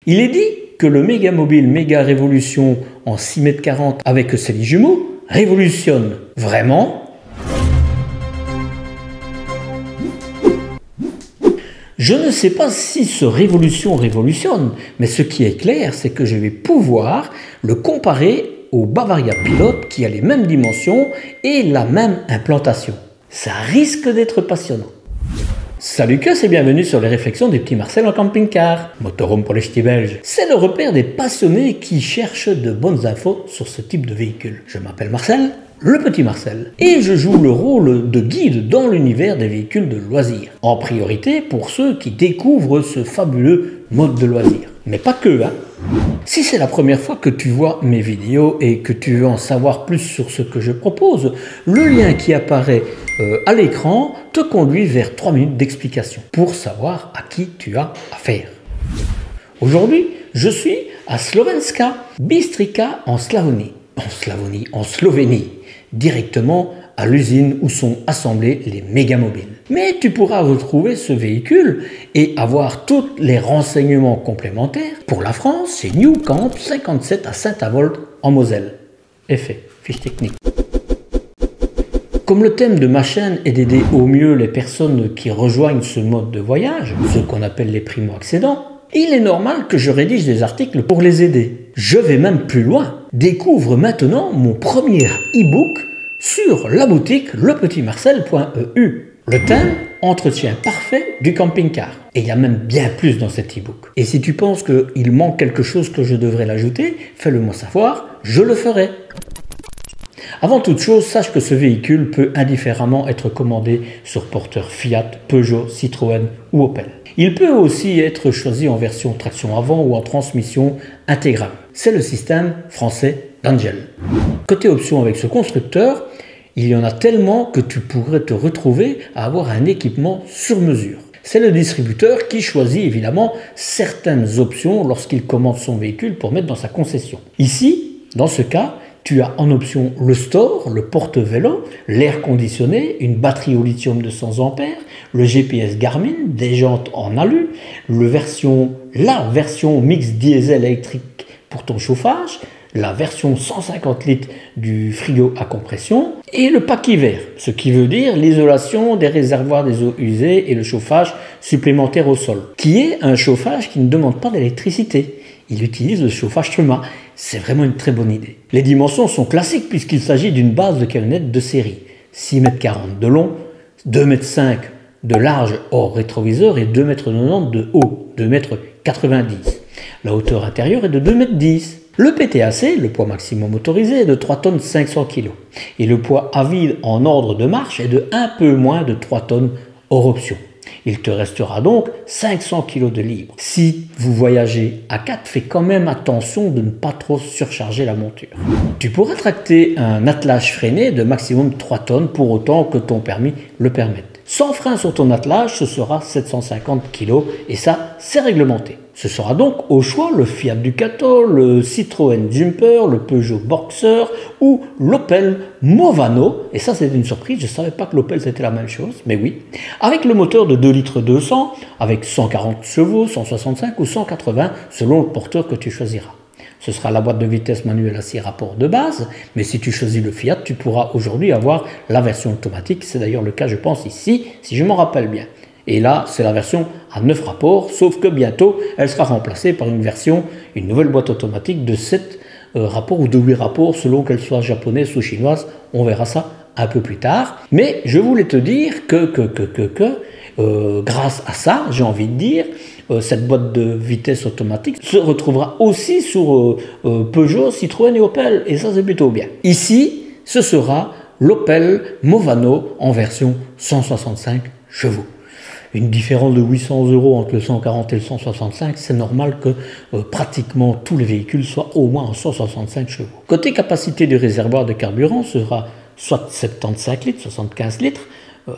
Il est dit que le Mégamobile Méga Révolution en 6,40 m avec ses 10 jumeaux révolutionne vraiment. Je ne sais pas si ce révolutionne, mais ce qui est clair, c'est que je vais pouvoir le comparer au Bavaria Pilote qui a les mêmes dimensions et la même implantation. Ça risque d'être passionnant. Salut que et bienvenue sur les réflexions des petits Marcel en camping-car. Motorhome pour les ch'tis belges. C'est le repère des passionnés qui cherchent de bonnes infos sur ce type de véhicule. Je m'appelle Marcel, le petit Marcel, et je joue le rôle de guide dans l'univers des véhicules de loisirs. En priorité pour ceux qui découvrent ce fabuleux mode de loisir. Mais pas que, hein. Si c'est la première fois que tu vois mes vidéos et que tu veux en savoir plus sur ce que je propose, le lien qui apparaît à l'écran te conduit vers 3 minutes d'explication pour savoir à qui tu as affaire. Aujourd'hui, je suis à Slovenska Bystrica en Slovénie, directement à l'usine où sont assemblés les Mégamobiles. Mais tu pourras retrouver ce véhicule et avoir tous les renseignements complémentaires. Pour la France, c'est New Camp 57 à Saint-Avold en Moselle. Effet, fiche technique. Comme le thème de ma chaîne est d'aider au mieux les personnes qui rejoignent ce mode de voyage, ceux qu'on appelle les primo-accédants, il est normal que je rédige des articles pour les aider. Je vais même plus loin. Découvre maintenant mon premier e-book sur la boutique lepetitmarcel.eu. Le thème, entretien parfait du camping-car. Et il y a même bien plus dans cet e-book. Et si tu penses qu'il manque quelque chose que je devrais l'ajouter, fais-le moi savoir, je le ferai. Avant toute chose, sache que ce véhicule peut indifféremment être commandé sur porteur Fiat, Peugeot, Citroën ou Opel. Il peut aussi être choisi en version traction avant ou en transmission intégrale. C'est le système français d'Angel. Côté option avec ce constructeur, il y en a tellement que tu pourrais te retrouver à avoir un équipement sur mesure. C'est le distributeur qui choisit évidemment certaines options lorsqu'il commande son véhicule pour mettre dans sa concession. Ici, dans ce cas, tu as en option le store, le porte-vélo, l'air conditionné, une batterie au lithium de 100 ampères, le GPS Garmin, des jantes en alu, la version mix diesel électrique pour ton chauffage, la version 150 litres du frigo à compression et le pack hiver, ce qui veut dire l'isolation des réservoirs des eaux usées et le chauffage supplémentaire au sol, qui est un chauffage qui ne demande pas d'électricité. Il utilise le chauffage Truma. C'est vraiment une très bonne idée. Les dimensions sont classiques puisqu'il s'agit d'une base de camionnette de série. 6,40 m de long, 2,5 m de large hors rétroviseur et 2,90 m de haut, 2,90 m. La hauteur intérieure est de 2,10 m. Le PTAC, le poids maximum autorisé, est de 3 tonnes 500 kg. Et le poids à vide en ordre de marche est de un peu moins de 3 tonnes hors option. Il te restera donc 500 kg de libre. Si vous voyagez à 4, fais quand même attention de ne pas trop surcharger la monture. Tu pourras tracter un attelage freiné de maximum 3 tonnes pour autant que ton permis le permette. Sans frein sur ton attelage, ce sera 750 kg et ça, c'est réglementé. Ce sera donc au choix le Fiat Ducato, le Citroën Jumper, le Peugeot Boxer ou l'Opel Movano. Et ça, c'est une surprise, je ne savais pas que l'Opel c'était la même chose, mais oui. Avec le moteur de 2 litres 200, avec 140 chevaux, 165 ou 180 selon le porteur que tu choisiras. Ce sera la boîte de vitesse manuelle à 6 rapports de base, mais si tu choisis le Fiat, tu pourras aujourd'hui avoir la version automatique. C'est d'ailleurs le cas, je pense, ici, si je m'en rappelle bien. Et là, c'est la version à 9 rapports, sauf que bientôt, elle sera remplacée par une nouvelle boîte automatique de 7 rapports ou de 8 rapports, selon qu'elle soit japonaise ou chinoise. On verra ça un peu plus tard. Mais je voulais te dire que grâce à ça, j'ai envie de dire, cette boîte de vitesse automatique se retrouvera aussi sur Peugeot, Citroën et Opel. Et ça, c'est plutôt bien. Ici, ce sera l'Opel Movano en version 165 chevaux. Une différence de 800 € entre le 140 et le 165, c'est normal que pratiquement tous les véhicules soient au moins en 165 chevaux. Côté capacité du réservoir de carburant, ce sera soit 75 litres, 75 litres,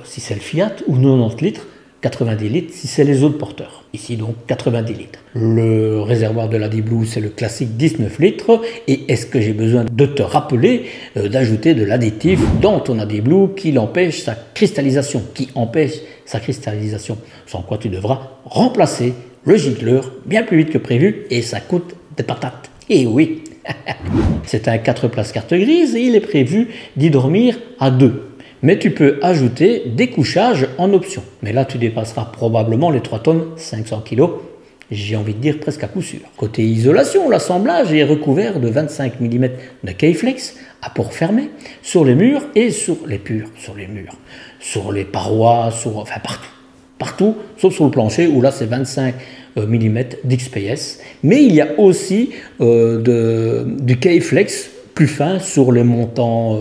si c'est le Fiat, ou 90 litres, 90 litres si c'est les autres porteurs. Ici donc 90 litres. Le réservoir de l'AD Blue, c'est le classique 19 litres. Et est-ce que j'ai besoin de te rappeler d'ajouter de l'additif dans ton AD Blue qui empêche sa cristallisation, qui empêche sa cristallisation. Sans quoi tu devras remplacer le gicleur bien plus vite que prévu et ça coûte des patates. Et oui, c'est un 4 places carte grise et il est prévu d'y dormir à 2. Mais tu peux ajouter des couchages en option. Mais là, tu dépasseras probablement les 3 tonnes 500 kg. J'ai envie de dire presque à coup sûr. Côté isolation, l'assemblage est recouvert de 25 mm de K-Flex à port fermé sur les murs et sur les parois, enfin partout. Partout, sauf sur le plancher où là c'est 25 mm d'XPS. Mais il y a aussi du K-Flex plus fin sur les montants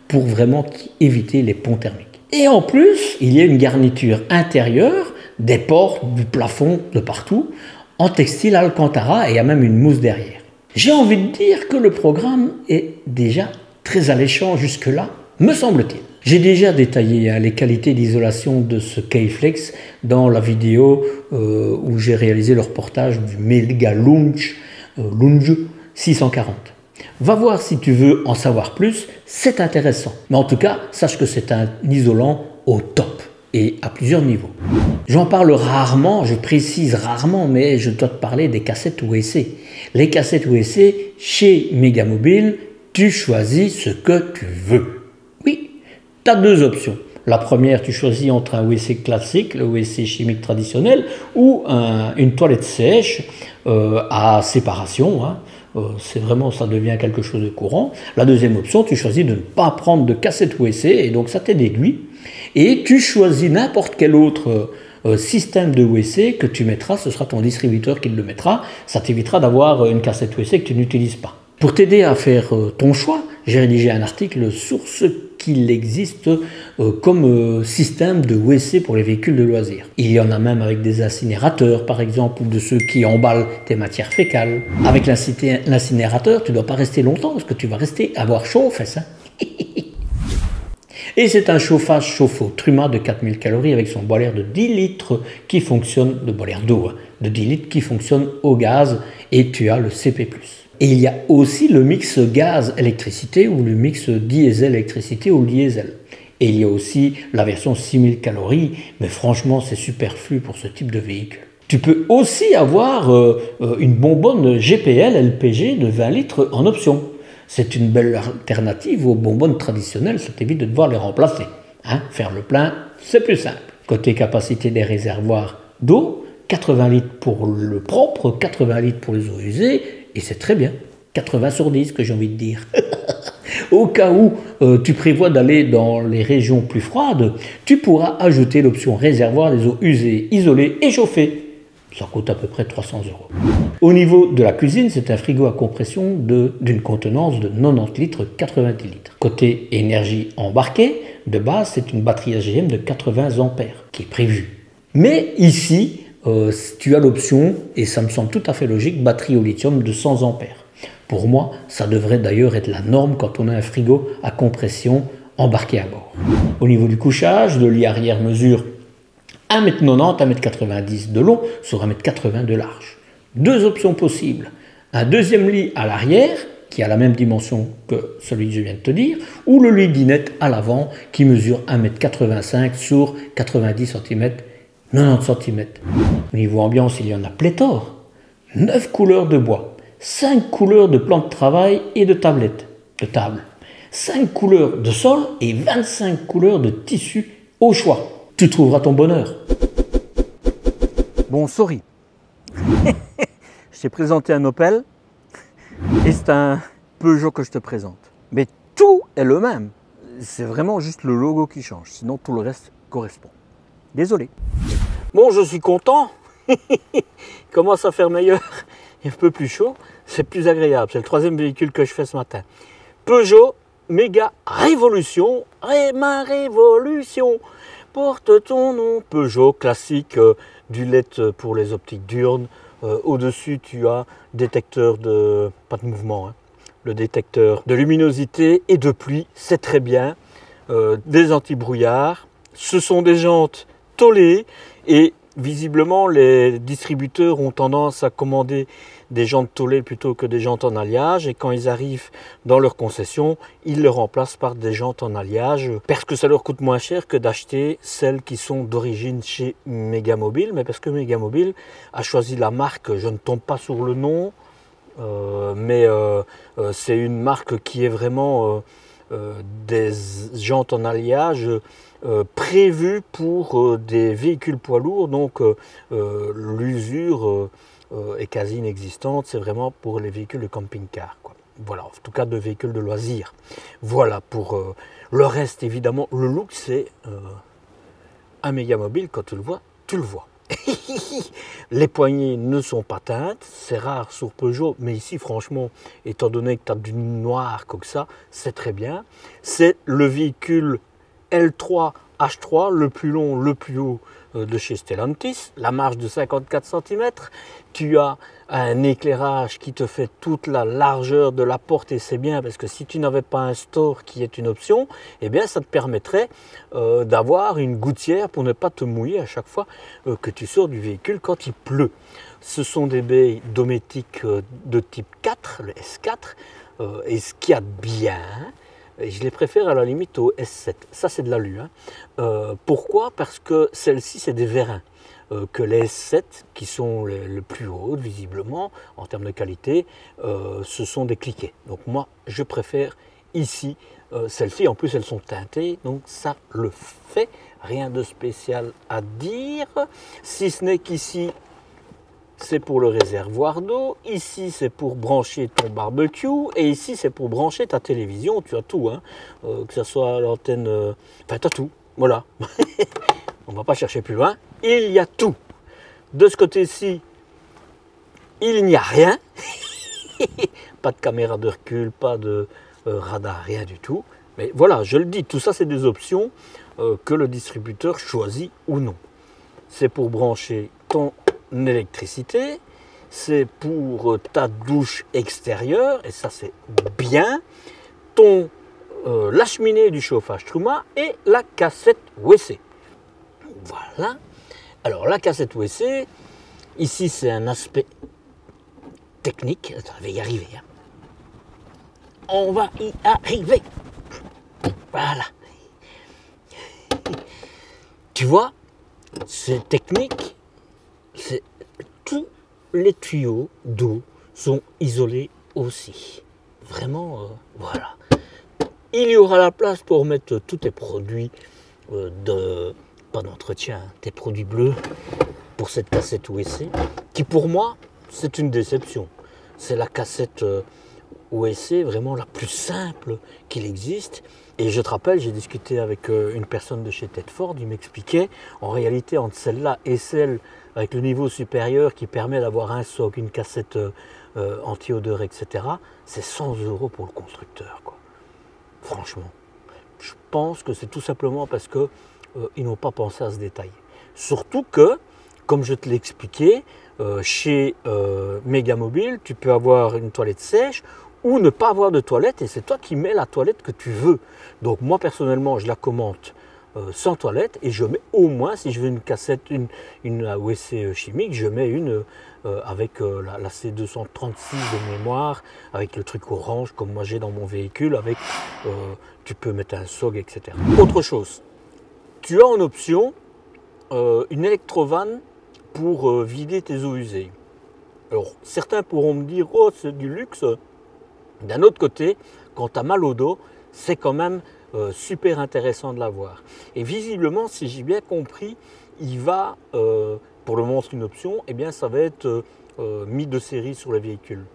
pour vraiment éviter les ponts thermiques. Et en plus, il y a une garniture intérieure, des portes, du plafond, de partout, en textile Alcantara et il y a même une mousse derrière. J'ai envie de dire que le programme est déjà très alléchant jusque-là, me semble-t-il. J'ai déjà détaillé les qualités d'isolation de ce K-Flex dans la vidéo où j'ai réalisé le reportage du Mega Lunge 640. Va voir si tu veux en savoir plus, c'est intéressant. Mais en tout cas, sache que c'est un isolant au top et à plusieurs niveaux. J'en parle rarement, je précise rarement, mais je dois te parler des cassettes OEC. Les cassettes OEC, chez Megamobile, tu choisis ce que tu veux. Oui, tu as deux options. La première, tu choisis entre un WC classique, le WC chimique traditionnel, ou une toilette sèche à séparation. C'est vraiment, ça devient quelque chose de courant. La deuxième option, tu choisis de ne pas prendre de cassette WC, et donc ça t'est déduit. Et tu choisis n'importe quel autre système de WC que tu mettras, ce sera ton distributeur qui le mettra. Ça t'évitera d'avoir une cassette WC que tu n'utilises pas. Pour t'aider à faire ton choix, j'ai rédigé un article sur ce qu'il existe comme système de WC pour les véhicules de loisirs. Il y en a même avec des incinérateurs, par exemple, ou de ceux qui emballent tes matières fécales. Avec l'incinérateur, tu ne dois pas rester longtemps parce que tu vas avoir chaud aux fesses. Et c'est un chauffage chauffe-eau Truma de 4000 calories avec son boiler de 10 litres qui fonctionne, de boiler d'eau, de 10 litres qui fonctionne au gaz et tu as le CP+. Et il y a aussi le mix gaz-électricité ou le mix diesel-électricité ou diesel. Et il y a aussi la version 6000 calories, mais franchement c'est superflu pour ce type de véhicule. Tu peux aussi avoir une bonbonne GPL LPG de 20 litres en option. C'est une belle alternative aux bonbonnes traditionnelles, ça t'évite de devoir les remplacer. Faire le plein, c'est plus simple. Côté capacité des réservoirs d'eau, 80 litres pour le propre, 80 litres pour les eaux usées, et c'est très bien. 80 sur 10 que j'ai envie de dire. Au cas où tu prévois d'aller dans les régions plus froides, tu pourras ajouter l'option réservoir des eaux usées, isolées et chauffées. Ça coûte à peu près 300 €. Au niveau de la cuisine, c'est un frigo à compression d'une contenance de 90 litres, 90 litres. Côté énergie embarquée, de base, c'est une batterie AGM de 80 ampères qui est prévue. Mais ici, tu as l'option, et ça me semble tout à fait logique, batterie au lithium de 100 ampères. Pour moi, ça devrait d'ailleurs être la norme quand on a un frigo à compression embarqué à bord. Au niveau du couchage, le lit arrière mesure 1,90 m, 1,90 m de long sur 1,80 m de large. Deux options possibles. Un deuxième lit à l'arrière, qui a la même dimension que celui que je viens de te dire, ou le lit dinette à l'avant, qui mesure 1,85 m sur 90 cm, 90 cm. Au niveau ambiance, il y en a pléthore. 9 couleurs de bois, 5 couleurs de plans de travail et de tablettes, de table, 5 couleurs de sol et 25 couleurs de tissu au choix. Tu trouveras ton bonheur. Bon, sorry. Je t'ai présenté un Opel et c'est un Peugeot que je te présente. Mais tout est le même. C'est vraiment juste le logo qui change. Sinon, tout le reste correspond. Désolé. Bon, je suis content. Il commence à faire meilleur. Il est un peu plus chaud. C'est plus agréable. C'est le troisième véhicule que je fais ce matin. Peugeot Méga Révolution. Ma révolution. Porte ton nom. Peugeot classique du LED pour les optiques diurnes. Au-dessus, tu as détecteur de... pas de mouvement. Le détecteur de luminosité et de pluie. C'est très bien. Des anti-brouillards. Ce sont des jantes tollées. Et visiblement, les distributeurs ont tendance à commander des jantes tôlées plutôt que des jantes en alliage. Et quand ils arrivent dans leur concession, ils les remplacent par des jantes en alliage parce que ça leur coûte moins cher que d'acheter celles qui sont d'origine chez Megamobile. Mais parce que Megamobile a choisi la marque, je ne tombe pas sur le nom, mais c'est une marque qui est vraiment des jantes en alliage prévues pour des véhicules poids lourds. Donc l'usure est quasi inexistante, c'est vraiment pour les véhicules de camping-car, quoi. Voilà, en tout cas de véhicules de loisirs. Voilà pour le reste, évidemment, le look, c'est un Megamobile, quand tu le vois, tu le vois. Les poignées ne sont pas teintes, c'est rare sur Peugeot, mais ici, franchement, étant donné que tu as du noir comme ça, c'est très bien. C'est le véhicule L3 H3, le plus long, le plus haut de chez Stellantis, la marge de 54 cm. Tu as un éclairage qui te fait toute la largeur de la porte et c'est bien parce que si tu n'avais pas un store qui est une option, eh bien ça te permettrait d'avoir une gouttière pour ne pas te mouiller à chaque fois que tu sors du véhicule quand il pleut. Ce sont des baies dométiques de type 4, le S4, et ce qu'il y a de bien, et je les préfère à la limite au S7. Ça, c'est de l'alu. Pourquoi? Parce que celles-ci, c'est des vérins. Que les S7, qui sont les plus hautes, visiblement, en termes de qualité, ce sont des cliquets. Donc moi, je préfère ici celles-ci. En plus, elles sont teintées, donc ça le fait. Rien de spécial à dire. Si ce n'est qu'ici, c'est pour le réservoir d'eau, ici c'est pour brancher ton barbecue, et ici c'est pour brancher ta télévision, tu as tout, hein. Que ce soit l'antenne, enfin tu as tout, voilà. On ne va pas chercher plus loin, il y a tout. De ce côté-ci, il n'y a rien, pas de caméra de recul, pas de radar, rien du tout. Mais voilà, je le dis, tout ça c'est des options que le distributeur choisit ou non. C'est pour brancher ton électricité, c'est pour ta douche extérieure, et ça c'est bien, la cheminée du chauffage Truma et la cassette WC. Voilà. Alors la cassette WC, ici c'est un aspect technique. Attends, on va y arriver. Hein. On va y arriver. Voilà. Tu vois, c'est technique. Tous les tuyaux d'eau sont isolés aussi. Vraiment, voilà. Il y aura la place pour mettre tous tes produits pas d'entretien, tes produits bleus pour cette cassette WC, qui pour moi, c'est une déception. C'est la cassette WC vraiment la plus simple qu'il existe. Et je te rappelle, j'ai discuté avec une personne de chez Tedford, il m'expliquait, en réalité, entre celle-là et celle avec le niveau supérieur qui permet d'avoir un soc, une cassette anti-odeur, etc., c'est 100 € pour le constructeur, quoi. Franchement, je pense que c'est tout simplement parce que ils n'ont pas pensé à ce détail. Surtout que, comme je te l'ai expliqué, chez Megamobile, tu peux avoir une toilette sèche ou ne pas avoir de toilette et c'est toi qui mets la toilette que tu veux. Donc moi personnellement, je la commente sans toilette et je mets au moins, si je veux une cassette, une WC chimique, je mets une avec la C236 de mémoire, avec le truc orange comme moi j'ai dans mon véhicule, avec tu peux mettre un SOG, etc. Autre chose, tu as en option une électrovanne pour vider tes eaux usées. Alors certains pourront me dire, oh c'est du luxe. D'un autre côté, quand tu as mal au dos, c'est quand même super intéressant de l'avoir. Et visiblement, si j'ai bien compris, il va, pour le moment c'est une option, eh bien ça va être mis de série sur les véhicules.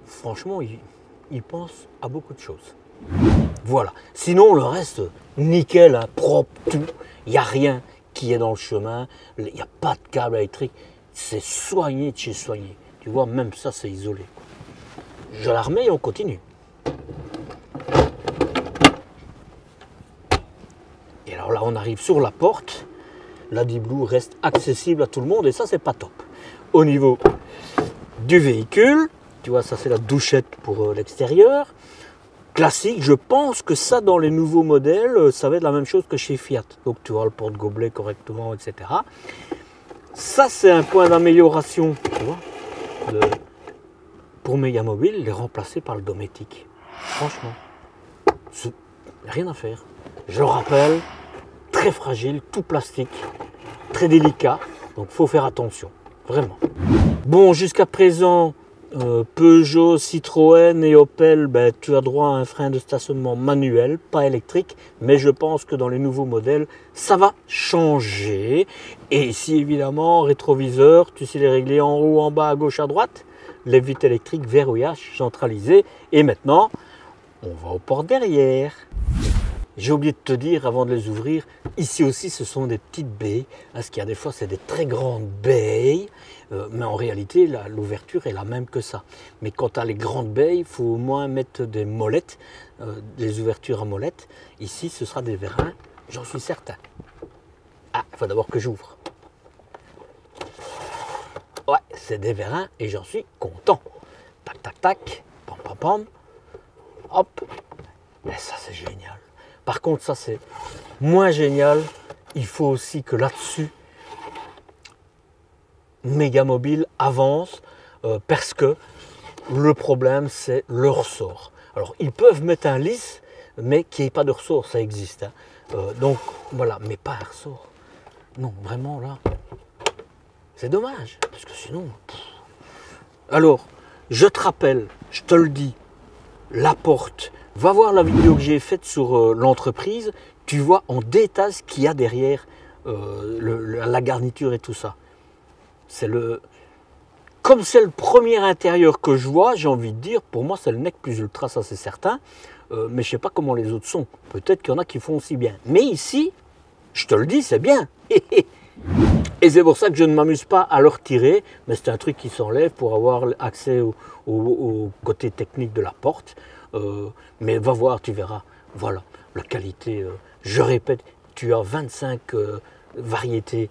Franchement, il pense à beaucoup de choses. Voilà. Sinon, le reste, nickel, hein, propre, tout. Il n'y a rien qui est dans le chemin. Il n'y a pas de câble électrique. C'est soigné de chez soigné. Tu vois, même ça, c'est isolé. Je la remets et on continue. Et alors là, on arrive sur la porte. La D-Blue reste accessible à tout le monde et ça, c'est pas top. Au niveau du véhicule, tu vois, ça, c'est la douchette pour l'extérieur. Classique, je pense que ça, dans les nouveaux modèles, ça va être la même chose que chez Fiat. Donc, tu vois le porte-gobelet correctement, etc. Ça, c'est un point d'amélioration, tu vois, pour Megamobile, les remplacer par le Dometic. Franchement, rien à faire. Je le rappelle, très fragile, tout plastique, très délicat, donc il faut faire attention, vraiment. Bon, jusqu'à présent, Peugeot, Citroën et Opel, ben, tu as droit à un frein de stationnement manuel, pas électrique, mais je pense que dans les nouveaux modèles, ça va changer. Et ici, évidemment, rétroviseur, tu sais les régler en haut, en bas, à gauche, à droite, les vitres électriques, verrouillage centralisé. Et maintenant, on va aux portes derrière. J'ai oublié de te dire avant de les ouvrir, ici aussi ce sont des petites baies, parce qu'il y a des fois c'est des très grandes baies, mais en réalité l'ouverture est la même que ça. Mais quand tu as les grandes baies, il faut au moins mettre des molettes, des ouvertures à molettes. Ici ce sera des vérins, j'en suis certain. Ah, il faut d'abord que j'ouvre. Ouais, c'est des vérins et j'en suis content. Tac, tac, tac, pam, pam, pam, hop, et ça c'est génial. Par contre, ça c'est moins génial. Il faut aussi que là-dessus, Megamobile avance parce que le problème c'est le ressort. Alors ils peuvent mettre un lisse, mais qu'il n'y ait pas de ressort, ça existe. Hein. Donc voilà, mais pas un ressort. Non, vraiment là, c'est dommage, parce que sinon... Alors, je te rappelle, je te le dis, la porte... Va voir la vidéo que j'ai faite sur l'entreprise, tu vois en détail ce qu'il y a derrière la garniture et tout ça. Comme c'est le premier intérieur que je vois, j'ai envie de dire, pour moi c'est le nec plus ultra, ça c'est certain, mais je ne sais pas comment les autres sont. Peut-être qu'il y en a qui font aussi bien. Mais ici, je te le dis, c'est bien. Et c'est pour ça que je ne m'amuse pas à le retirer, mais c'est un truc qui s'enlève pour avoir accès au côté technique de la porte. Mais va voir, tu verras, voilà, la qualité, je répète, tu as 25 variétés,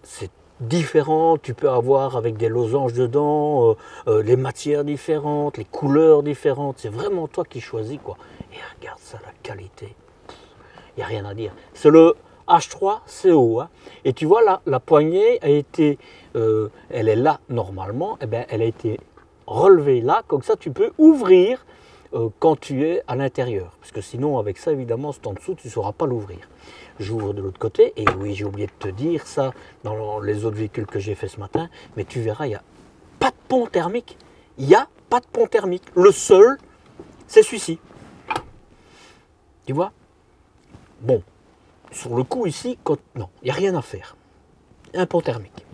c'est différent, tu peux avoir avec des losanges dedans, les matières différentes, les couleurs différentes, c'est vraiment toi qui choisis, quoi. Et regarde ça, la qualité, il n'y a rien à dire. C'est le H3 CO, hein. Et tu vois là, la poignée a été, elle est là normalement, et bien elle a été relevée là, comme ça tu peux ouvrir quand tu es à l'intérieur. Parce que sinon, avec ça, évidemment, c'est en dessous, tu ne sauras pas l'ouvrir. J'ouvre de l'autre côté, et oui, j'ai oublié de te dire ça dans les autres véhicules que j'ai fait ce matin, mais tu verras, il n'y a pas de pont thermique. Il n'y a pas de pont thermique. Le seul, c'est celui-ci. Tu vois? Bon, sur le coup, ici, non, il n'y a rien à faire. Un pont thermique.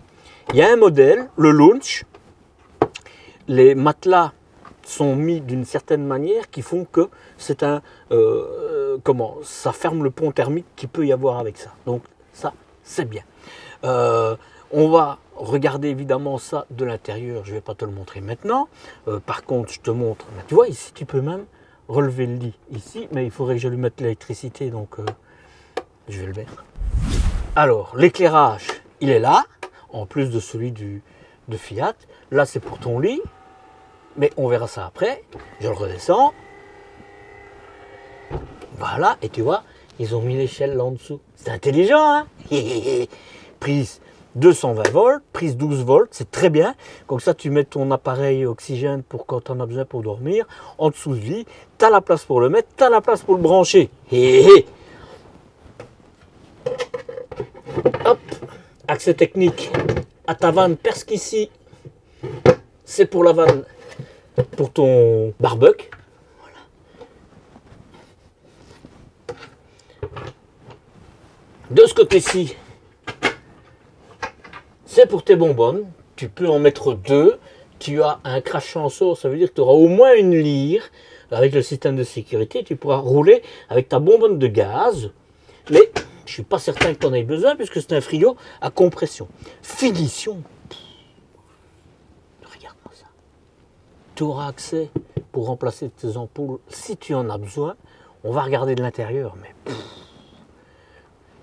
Il y a un modèle, le Launch. Les matelas sont mis d'une certaine manière qui font que c'est ça ferme le pont thermique qu'il peut y avoir avec ça. Donc ça, c'est bien. On va regarder évidemment ça de l'intérieur. Je ne vais pas te le montrer maintenant. Par contre, je te montre. Tu vois, ici, tu peux même relever le lit. Ici, mais il faudrait que je lui mette l'électricité. Donc, je vais le mettre. Alors, l'éclairage, il est là, en plus de celui de Fiat. Là, c'est pour ton lit. Mais on verra ça après. Je le redescends. Voilà, et tu vois, ils ont mis l'échelle là en dessous. C'est intelligent, hein. Prise 220 volts, prise 12 volts, c'est très bien. Comme ça, tu mets ton appareil oxygène pour quand tu en as besoin pour dormir. En dessous de lit, tu as la place pour le mettre, tu as la place pour le brancher. Hop, accès technique à ta vanne, parce qu'ici, c'est pour la vanne. Pour ton barbecue, voilà. De ce côté-ci, c'est pour tes bonbonnes. Tu peux en mettre deux. Tu as un crash sensor, ça veut dire que tu auras au moins une lyre. Avec le système de sécurité, tu pourras rouler avec ta bonbonne de gaz. Mais je ne suis pas certain que tu en aies besoin puisque c'est un frigo à compression. Finition. Tu auras accès pour remplacer tes ampoules si tu en as besoin. On va regarder de l'intérieur, mais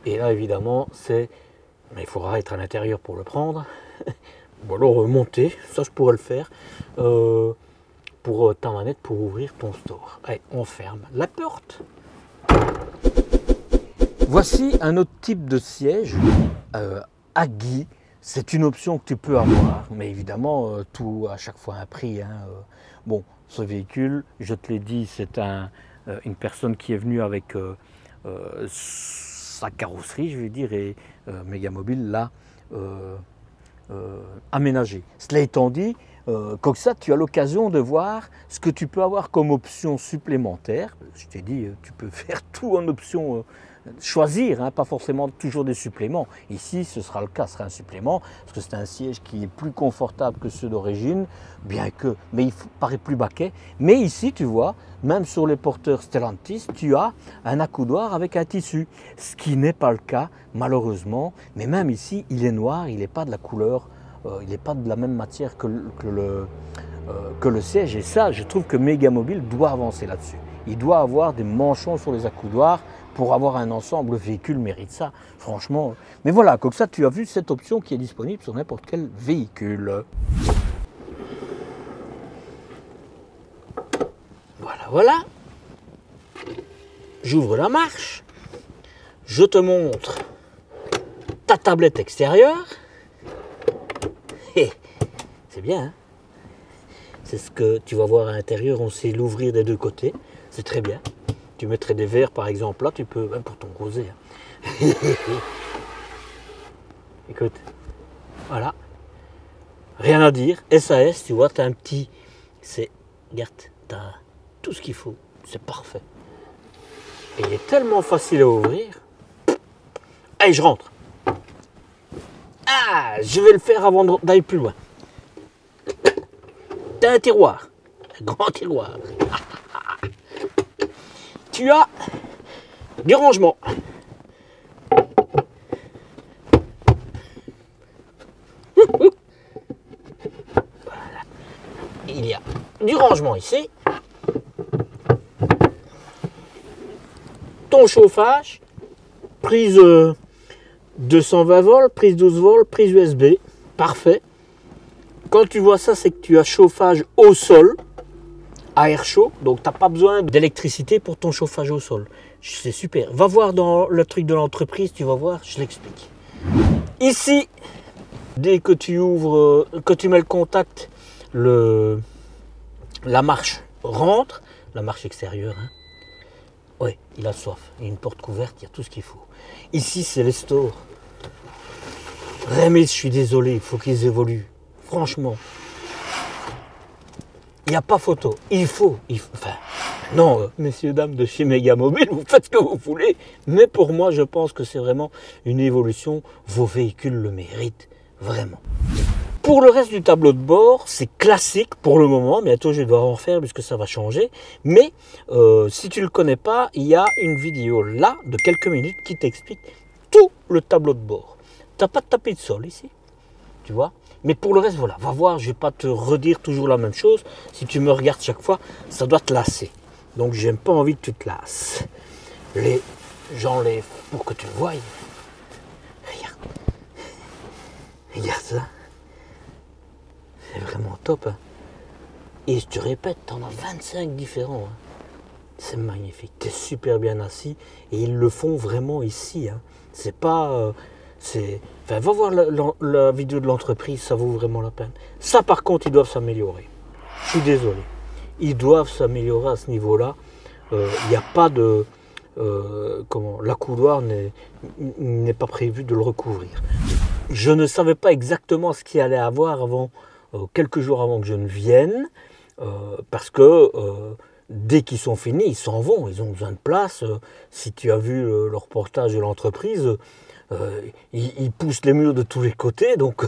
et là évidemment mais il faudra être à l'intérieur pour le prendre. Ou alors monter, ça je pourrais le faire pour ta manette pour ouvrir ton store. Allez, on ferme la porte. Voici un autre type de siège Aggie. c'est une option que tu peux avoir, mais évidemment, tout à chaque fois un prix. Hein. Bon, ce véhicule, je te l'ai dit, c'est une personne qui est venue avec sa carrosserie, je vais dire, et Mégamobile l'a aménagée. Cela étant dit, comme ça, tu as l'occasion de voir ce que tu peux avoir comme option supplémentaire. Je t'ai dit, tu peux faire tout en option, choisir, hein, pas forcément toujours des suppléments. Ici, ce sera le cas, ce sera un supplément, parce que c'est un siège qui est plus confortable que ceux d'origine, mais il paraît plus baquet. Mais ici, tu vois, même sur les porteurs Stellantis, tu as un accoudoir avec un tissu, ce qui n'est pas le cas, malheureusement. Mais même ici, il est noir, il n'est pas de la couleur, il n'est pas de la même matière que le siège. Et ça, je trouve que Mégamobile doit avancer là-dessus. Il doit avoir des manchons sur les accoudoirs pour avoir un ensemble. Le véhicule mérite ça, franchement. Mais voilà, comme ça, tu as vu cette option qui est disponible sur n'importe quel véhicule. Voilà. J'ouvre la marche. Je te montre ta tablette extérieure. C'est bien, hein? C'est ce que tu vas voir à l'intérieur, on sait l'ouvrir des deux côtés, c'est très bien. Tu mettrais des verres par exemple là, tu peux, même pour ton rosé. Hein. Écoute, voilà, rien à dire, SAS, tu vois, tu as un petit, regarde, tu as tout ce qu'il faut, c'est parfait. Et il est tellement facile à ouvrir. Allez, je rentre. Ah, je vais le faire avant d'aller plus loin. Tu as un tiroir, un grand tiroir. Tu as du rangement. Voilà. Il y a du rangement ici. Ton chauffage, prise 220 volts, prise 12 volts, prise USB, parfait. Quand tu vois ça, c'est que tu as chauffage au sol, à air chaud, donc tu n'as pas besoin d'électricité pour ton chauffage au sol. C'est super. Va voir dans le truc de l'entreprise, tu vas voir, je l'explique. Ici, dès que tu ouvres, que tu mets le contact, la marche rentre, la marche extérieure. Hein. Oui, il a soif. Il y a une porte couverte, il y a tout ce qu'il faut. Ici, c'est les stores. Remis, je suis désolé, il faut qu'ils évoluent. Franchement, il n'y a pas photo. Enfin, non, messieurs, dames de chez Mégamobile, vous faites ce que vous voulez. Mais pour moi, je pense que c'est vraiment une évolution. Vos véhicules le méritent, vraiment. Pour le reste du tableau de bord, c'est classique pour le moment. Bientôt, je vais devoir en refaire puisque ça va changer. Mais si tu ne le connais pas, il y a une vidéo là, de quelques minutes, qui t'explique tout le tableau de bord. Tu n'as pas de tapis de sol ici, tu vois. Mais pour le reste, voilà, va voir, je ne vais pas te redire toujours la même chose. Si tu me regardes chaque fois, ça doit te lasser. Donc, j'ai pas envie que tu te lasses. J'enlève pour que tu le voies. Regarde. Regarde ça. C'est vraiment top. Hein. Et je te répète, tu en as 25 différents. Hein. C'est magnifique. Tu es super bien assis. Et ils le font vraiment ici. Hein. C'est pas... Enfin, va voir la vidéo de l'entreprise, ça vaut vraiment la peine. Ça, par contre, ils doivent s'améliorer. Je suis désolé. Ils doivent s'améliorer à ce niveau-là. Il n'y a pas de... l'accoudoir n'est pas prévu de le recouvrir. Je ne savais pas exactement ce qu'il allait avoir avant, quelques jours avant que je ne vienne, parce que dès qu'ils sont finis, ils s'en vont, ils ont besoin de place. Si tu as vu le reportage de l'entreprise, ils poussent les murs de tous les côtés, donc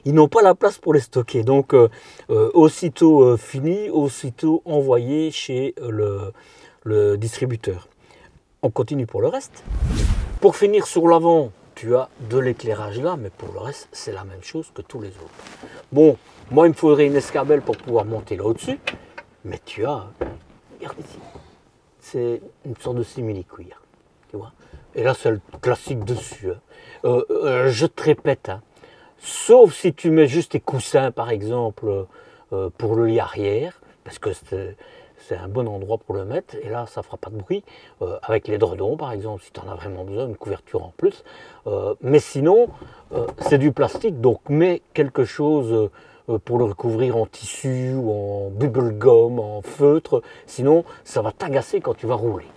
ils n'ont pas la place pour les stocker. Donc aussitôt fini, aussitôt envoyé chez le distributeur. On continue pour le reste. Pour finir sur l'avant, tu as de l'éclairage là, mais pour le reste, c'est la même chose que tous les autres. Bon, moi il me faudrait une escabelle pour pouvoir monter là au-dessus, mais tu as, regarde ici, c'est une sorte de simili-cuir, tu vois. Et là, c'est le classique dessus. Hein. Je te répète, hein, sauf si tu mets juste tes coussins, par exemple, pour le lit arrière, parce que c'est un bon endroit pour le mettre. Et là, ça ne fera pas de bruit. Avec l'édredon, par exemple, si tu en as vraiment besoin, une couverture en plus. Mais sinon, c'est du plastique. Donc, mets quelque chose pour le recouvrir en tissu ou en bubble gum, en feutre. Sinon, ça va t'agacer quand tu vas rouler.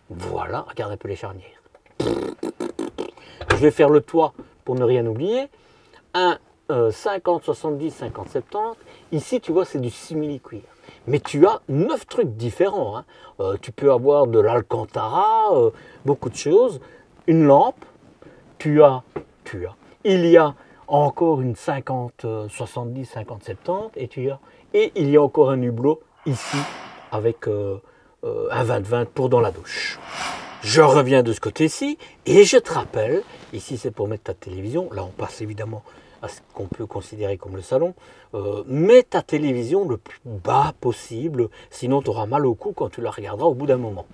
Voilà, regarde un peu les charnières. Je vais faire le toit pour ne rien oublier. Un 50, 70, 50, 70. Ici, tu vois, c'est du simili-cuir. Mais tu as 9 trucs différents. Hein. Tu peux avoir de l'alcantara, beaucoup de choses. Une lampe. Il y a encore une 50, 70, 50, 70. Et il y a encore un hublot ici avec un 20-20 pour dans la douche. Je reviens de ce côté-ci et je te rappelle, ici c'est pour mettre ta télévision, là on passe évidemment à ce qu'on peut considérer comme le salon, mets ta télévision le plus bas possible, sinon tu auras mal au cou quand tu la regarderas au bout d'un moment.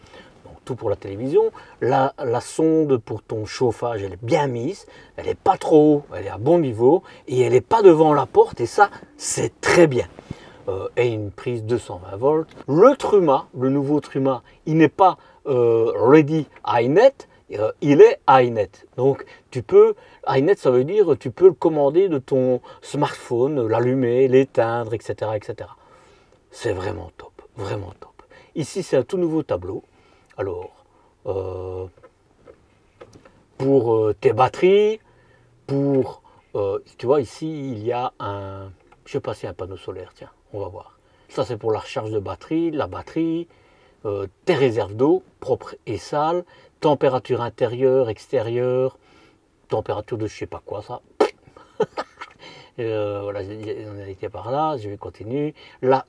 Donc tout pour la télévision, la sonde pour ton chauffage elle est bien mise, elle n'est pas trop haut, elle est à bon niveau et elle n'est pas devant la porte et ça c'est très bien. Et une prise 220 volts. Le Truma, le nouveau Truma, il n'est pas ready iNet, il est iNet. Donc iNet ça veut dire tu peux le commander de ton smartphone, l'allumer, l'éteindre, etc. etc. C'est vraiment top, vraiment top. Ici c'est un tout nouveau tableau. Alors, pour tes batteries, tu vois ici il y a un, je sais pas si un panneau solaire, tiens, on va voir. Ça c'est pour la recharge de batterie, la batterie. Tes réserves d'eau, propres et sales, température intérieure, extérieure, température de je sais pas quoi ça. Voilà, on a été par là, je vais continuer.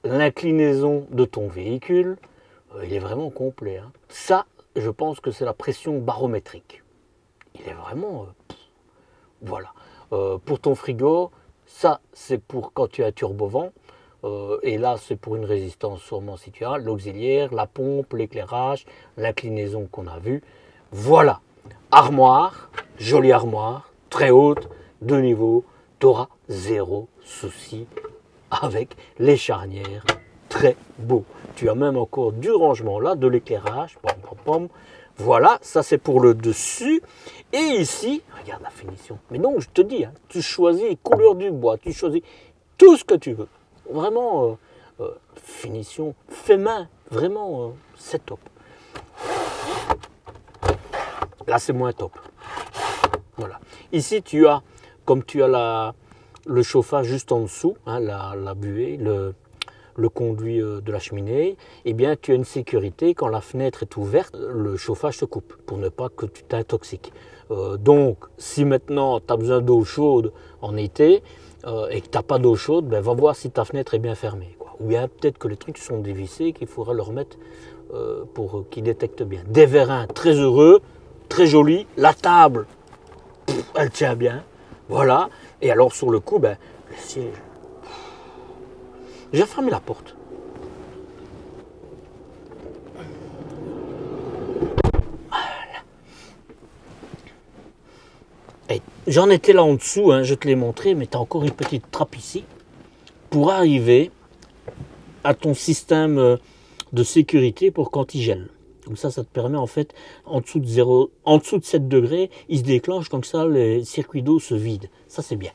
L'inclinaison de ton véhicule, il est vraiment complet. Hein. Ça, je pense que c'est la pression barométrique. Il est vraiment... voilà. Pour ton frigo, ça c'est pour quand tu as un turbovent. Et là, c'est pour une résistance sûrement si tu as l'auxiliaire, la pompe, l'éclairage, l'inclinaison qu'on a vue. Voilà, armoire, jolie armoire, très haute, 2 niveaux, tu auras 0 souci avec les charnières, très beau. Tu as même encore du rangement là, de l'éclairage, pom, pom, pom. Voilà, ça c'est pour le dessus. Et ici, regarde la finition. Mais non, je te dis, hein, tu choisis couleur du bois, tu choisis tout ce que tu veux. Vraiment, finition fait main, vraiment, c'est top. Là, c'est moins top. Voilà. Ici, comme tu as le chauffage juste en dessous, hein, la buée, le conduit de la cheminée, eh bien, tu as une sécurité. Quand la fenêtre est ouverte, le chauffage se coupe pour ne pas que tu t'intoxiques. Donc, si maintenant tu as besoin d'eau chaude en été, et que tu n'as pas d'eau chaude, ben va voir si ta fenêtre est bien fermée. Quoi. Ou bien peut-être que les trucs sont dévissés, qu'il faudra le remettre pour qu'ils détectent bien. Des vérins très heureux, très jolis. La table, elle tient bien. Voilà. Et alors sur le coup, ben, le siège. J'ai fermé la porte. J'en étais là en dessous, hein, je te l'ai montré, mais tu as encore une petite trappe ici pour arriver à ton système de sécurité pour quand il gèle. Comme ça te permet en fait, en dessous de 7 degrés, il se déclenche, comme ça les circuits d'eau se vident. Ça c'est bien.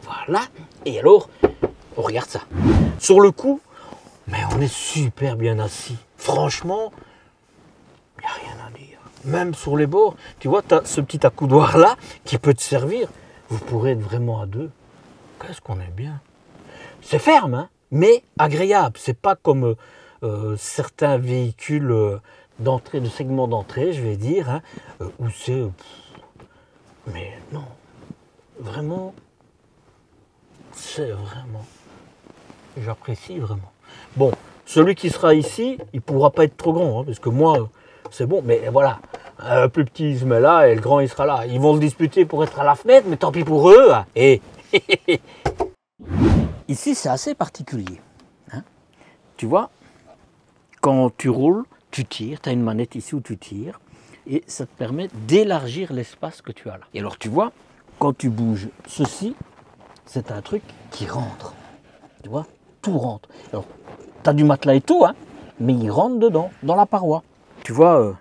Voilà, et alors, on regarde ça. Sur le coup, mais on est super bien assis. Franchement, il n'y a rien à dire. Même sur les bords, tu vois, tu as ce petit accoudoir là qui peut te servir. Vous pourrez être vraiment à deux. Qu'est-ce qu'on est bien. C'est ferme, hein, mais agréable. C'est pas comme certains véhicules d'entrée, de segment d'entrée, je vais dire, hein, où c'est... mais non, vraiment, c'est vraiment... J'apprécie vraiment. Bon, celui qui sera ici, il ne pourra pas être trop grand, hein, parce que moi... c'est bon, mais voilà, un plus petit il se met là et le grand il sera là. Ils vont se disputer pour être à la fenêtre, mais tant pis pour eux. Hein. Et ici c'est assez particulier. Hein. Tu vois, quand tu roules, tu tires, tu as une manette ici où tu tires, et ça te permet d'élargir l'espace que tu as là. Et alors tu vois, quand tu bouges ceci, c'est un truc qui rentre. Tu vois, tout rentre. Alors, tu as du matelas et tout, hein, mais il rentre dedans, dans la paroi. Tu vois,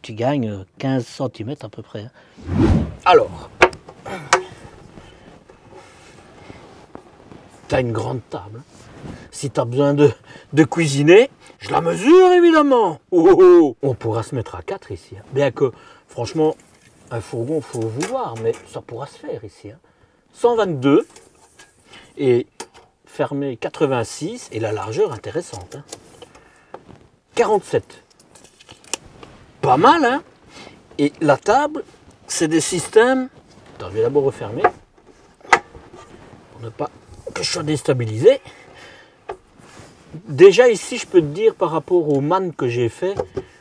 tu gagnes 15 cm à peu près. Hein. Alors, tu as une grande table. Si tu as besoin de cuisiner, je la mesure évidemment. On pourra se mettre à 4 ici. Hein. Bien que, franchement, un fourgon, il faut vouloir, mais ça pourra se faire ici. Hein. 122 et fermé 86 et la largeur intéressante. Hein. 47. Pas mal, hein. Et la table, c'est des systèmes... Attends, je vais d'abord refermer. Pour ne pas que je sois déstabilisé. Déjà ici, je peux te dire, par rapport au man que j'ai fait,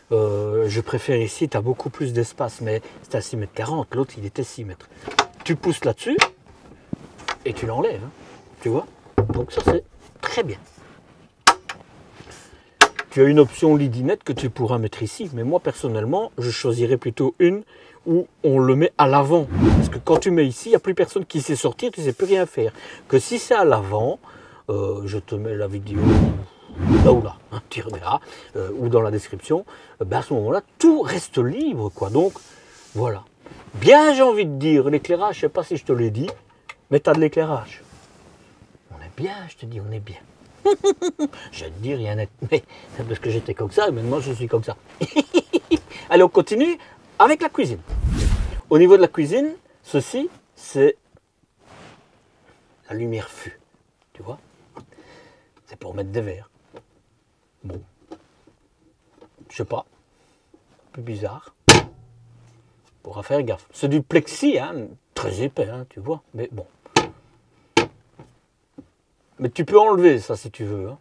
je préfère ici, tu as beaucoup plus d'espace, mais c'est à 6,40 m, l'autre il était 6 mètres. Tu pousses là-dessus et tu l'enlèves, hein, tu vois. Donc ça c'est très bien. Tu as une option lit dinette que tu pourras mettre ici, mais moi personnellement, je choisirais plutôt une où on le met à l'avant. Parce que quand tu mets ici, il n'y a plus personne qui sait sortir, tu ne sais plus rien faire. Que si c'est à l'avant, je te mets la vidéo là ou là, hein, tu reverras, ou dans la description, ben à ce moment-là, tout reste libre, quoi. Donc, voilà. Bien, j'ai envie de dire, l'éclairage, je ne sais pas si je te l'ai dit, mais tu as de l'éclairage. On est bien, je te dis, on est bien. Je vais te dire, il y a un... Mais parce que j'étais comme ça, et maintenant je suis comme ça. Allez, on continue avec la cuisine. Au niveau de la cuisine, ceci, c'est la lumière fût. Tu vois? C'est pour mettre des verres. Bon. Je sais pas. Un peu bizarre. Pourra faire gaffe. C'est du plexi, hein, très épais, hein, tu vois. Mais bon. Mais tu peux enlever ça si tu veux. Hein.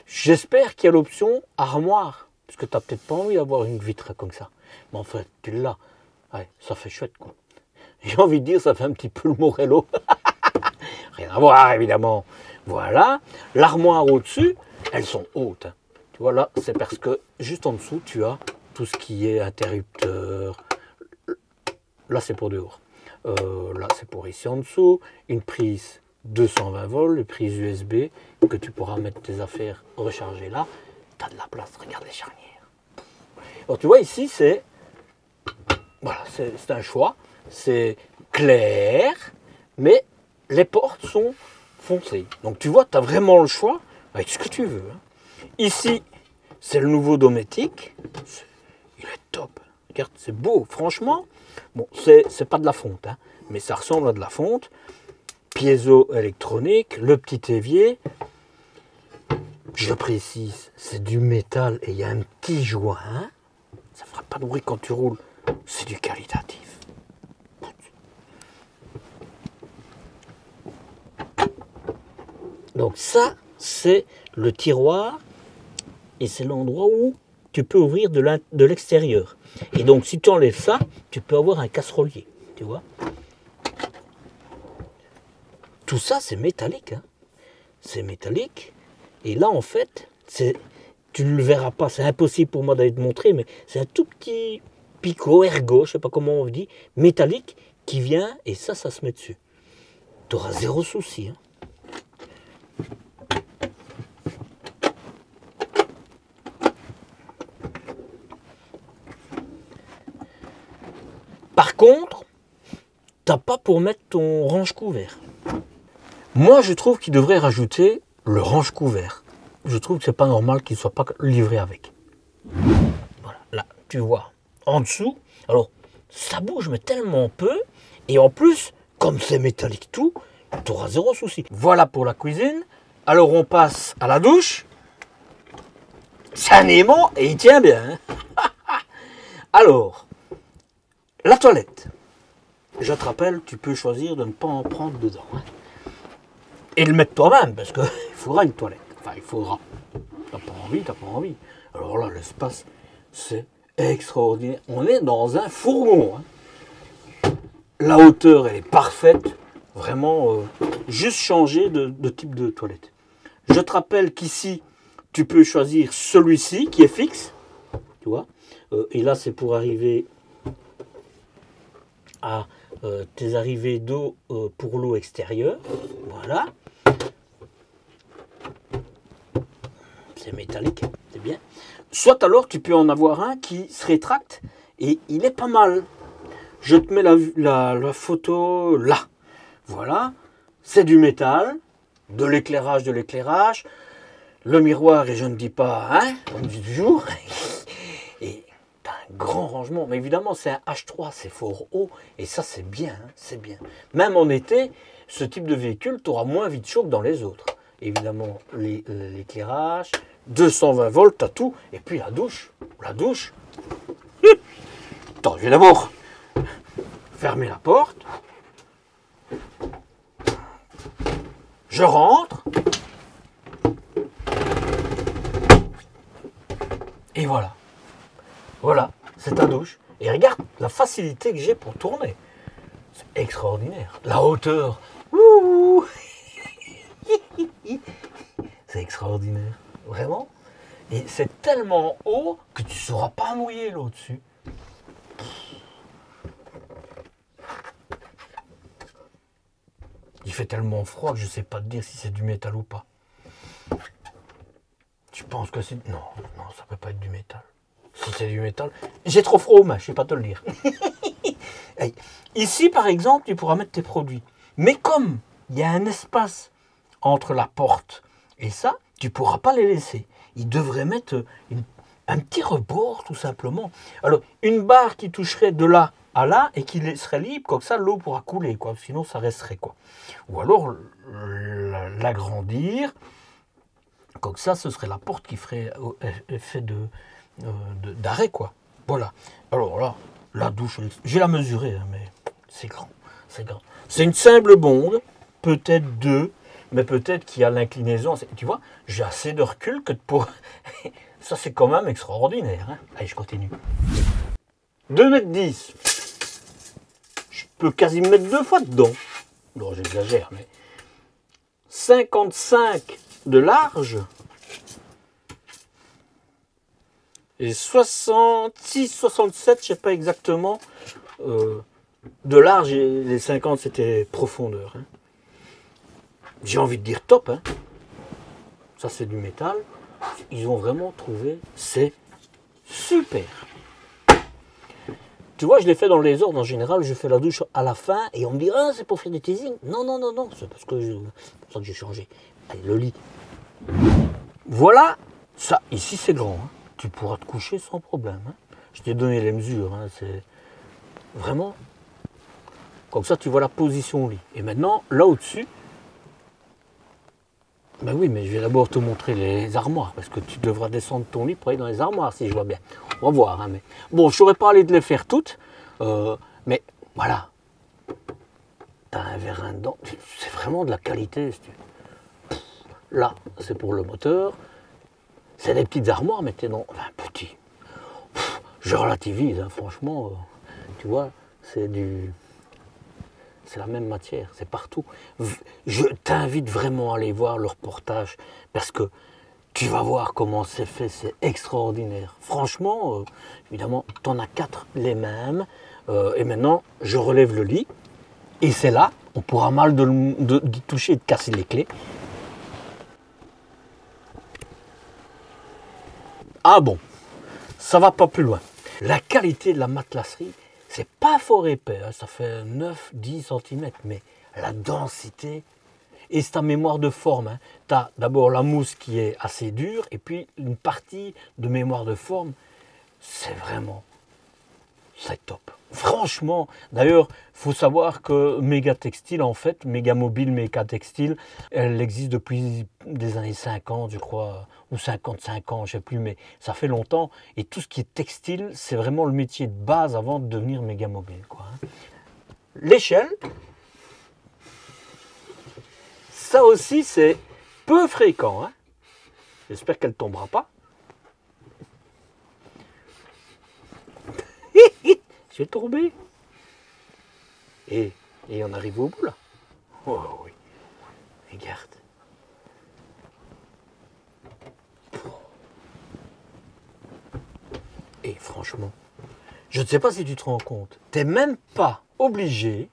J'espère qu'il y a l'option armoire. Parce que tu n'as peut-être pas envie d'avoir une vitre comme ça. Mais en fait, tu l'as. Ouais, ça fait chouette, quoi. J'ai envie de dire, ça fait un petit peu le Morello. Rien à voir, évidemment. Voilà. L'armoire au-dessus, elles sont hautes. Hein. Tu vois, là, c'est parce que juste en dessous, tu as tout ce qui est interrupteur. Là, c'est pour dehors. Là, c'est pour ici en dessous. Une prise 220 volts, une prise USB, que tu pourras mettre tes affaires rechargées là. Tu as de la place. Regarde les charnières. Alors, tu vois, ici, c'est... Voilà, c'est un choix. C'est clair, mais les portes sont foncées. Donc, tu vois, tu as vraiment le choix avec ce que tu veux. Hein. Ici, c'est le nouveau Dometic. Il est top. Regarde, c'est beau. Franchement, bon, c'est pas de la fonte, hein, mais ça ressemble à de la fonte. Piezo électronique, le petit évier. Je précise, c'est du métal et il y a un petit joint. Hein. Ça fera pas de bruit quand tu roules. C'est du qualitatif. Donc ça, c'est le tiroir et c'est l'endroit où tu peux ouvrir de l'extérieur. Et donc si tu enlèves ça, tu peux avoir un casserolier, tu vois. Tout ça, c'est métallique. Hein. C'est métallique. Et là, en fait, tu ne le verras pas. C'est impossible pour moi d'aller te montrer, mais c'est un tout petit picot, ergo, je ne sais pas comment on dit, métallique, qui vient, et ça se met dessus. Tu auras zéro souci. Hein. Par contre, tu n'as pas pour mettre ton range-couvert. Moi, je trouve qu'il devrait rajouter le range-couvert. Je trouve que c'est pas normal qu'il ne soit pas livré avec. Voilà, là, tu vois, en dessous, alors, ça bouge, mais tellement peu, et en plus, comme c'est métallique tout, tu auras zéro souci. Voilà pour la cuisine. Alors, on passe à la douche. C'est un aimant, et il tient bien. Hein. Alors, la toilette. Je te rappelle, tu peux choisir de ne pas en prendre dedans. Hein. Et le mettre toi-même, parce qu'il faudra une toilette. Enfin, il faudra. T'as pas envie, t'as pas envie. Alors là, l'espace, c'est extraordinaire. On est dans un fourgon. Hein. La hauteur, elle est parfaite. Vraiment, juste changer de type de toilette. Je te rappelle qu'ici, tu peux choisir celui-ci, qui est fixe. Tu vois. Et là, c'est pour arriver à tes arrivées d'eau pour l'eau extérieure. Voilà. c'est métallique, c'est bien. Soit alors tu peux en avoir un qui se rétracte et il est pas mal. Je te mets la photo là. Voilà, c'est du métal, de l'éclairage, le miroir, et je ne dis pas, hein, on dit toujours. Et t'as un grand rangement, mais évidemment c'est un H3, c'est fort haut, et ça c'est bien, hein, c'est bien. Même en été, ce type de véhicule, tu auras moins vite chaud que dans les autres. Évidemment, l'éclairage, 220 volts, t'as tout, et puis la douche. Attends, je vais d'abord fermer la porte. Je rentre. Et voilà. Voilà, c'est ta douche. Et regarde la facilité que j'ai pour tourner. C'est extraordinaire. La hauteur. Ouh. C'est extraordinaire. Vraiment. Et c'est tellement haut que tu ne sauras pas mouiller l'eau dessus. Il fait tellement froid que je ne sais pas te dire si c'est du métal ou pas. Tu penses que c'est... Non, ça ne peut pas être du métal. Si c'est du métal... J'ai trop froid aux mains, je ne sais pas te le dire. Hey. Ici, par exemple, tu pourras mettre tes produits. Mais comme il y a un espace entre la porte et ça, tu ne pourras pas les laisser. Il devrait mettre un petit rebord, tout simplement. Alors, une barre qui toucherait de là à là et qui serait libre, comme ça l'eau pourra couler, quoi. Sinon ça resterait, quoi. Ou alors l'agrandir, comme ça ce serait la porte qui ferait effet d'arrêt, quoi. Voilà. Alors là, la douche, j'ai la mesurée, hein, mais c'est grand, c'est grand. C'est une simple bonde, peut-être deux, mais peut-être qu'il y a l'inclinaison. Tu vois, j'ai assez de recul que pour... Ça c'est quand même extraordinaire, hein. Allez, je continue. 2,10 m. Je peux quasi me mettre 2 fois dedans. Non, j'exagère, mais 55 de large et 66, 67, je sais pas exactement, de large, et les 50 c'était profondeur. Hein. J'ai envie de dire top. Hein. Ça c'est du métal. Ils ont vraiment trouvé, c'est super. Tu vois, je l'ai fait dans les ordres. En général, je fais la douche à la fin et on me dit « Ah, c'est pour faire du teasing ». Non, non, non, non, c'est parce que c'est pour ça que j'ai changé. Allez, le lit. Voilà, ça, ici c'est grand. Hein. Tu pourras te coucher sans problème. Hein. Je t'ai donné les mesures. Hein. C'est vraiment... Comme ça, tu vois la position au lit. Et maintenant, là au-dessus... Ben oui, mais je vais d'abord te montrer les armoires, parce que tu devras descendre ton lit pour aller dans les armoires, si je vois bien. On va voir. Hein, mais... Bon, je ne saurais pas aller te les faire toutes, mais voilà. Tu as un vérin dedans, c'est vraiment de la qualité. Là, c'est pour le moteur. C'est des petites armoires, mais t'es dans... Enfin, petit. Je relativise, hein, franchement. Tu vois, c'est du... C'est la même matière, c'est partout. Je t'invite vraiment à aller voir le reportage parce que tu vas voir comment c'est fait, c'est extraordinaire. Franchement, évidemment, tu en as 4 les mêmes. Et maintenant, je relève le lit. Et c'est là, on pourra mal d'y toucher et de casser les clés. Ah bon, ça va pas plus loin. La qualité de la matelasserie, c'est pas fort épais, hein, ça fait 9-10 cm, mais la densité et c'est ta mémoire de forme. Hein. Tu as d'abord la mousse qui est assez dure et puis une partie de mémoire de forme, c'est vraiment, c'est top. Franchement, d'ailleurs, il faut savoir que Méga Textile, en fait, Méga Mobile, Méga Textile, elle existe depuis des années 50, je crois, ou 55 ans, je ne sais plus, mais ça fait longtemps. Et tout ce qui est textile, c'est vraiment le métier de base avant de devenir Méga Mobile, quoi. L'échelle, ça aussi, c'est peu fréquent. Hein. J'espère qu'elle ne tombera pas. Je vais tomber. Et on arrive au bout là. Oh oui. Regarde. Et franchement, je ne sais pas si tu te rends compte. T'es même pas obligé